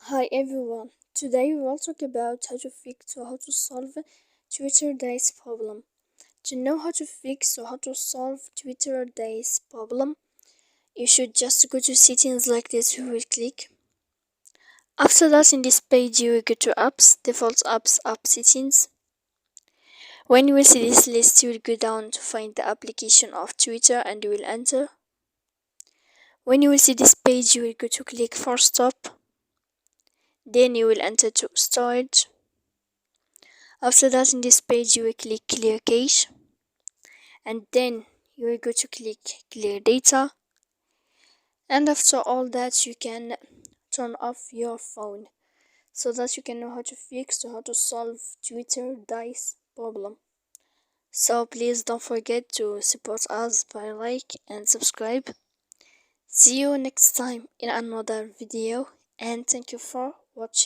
Hi everyone. Today we will talk about how to solve Twitter dice problem. To know how to fix or how to solve Twitter dice problem, you should just go to settings like this. You will click. After that, in this page, you will go to apps, default apps, app settings. When you will see this list, you will go down to find the application of Twitter and you will enter. When you will see this page, you will go to click for stop. Then you will enter to storage. After that, in this page, you will click clear cache, and then you will go to click clear data. And after all that, you can turn off your phone so that you can know how to fix or how to solve Twitter dice problem. So please don't forget to support us by like and subscribe. See you next time in another video, and thank you for watching.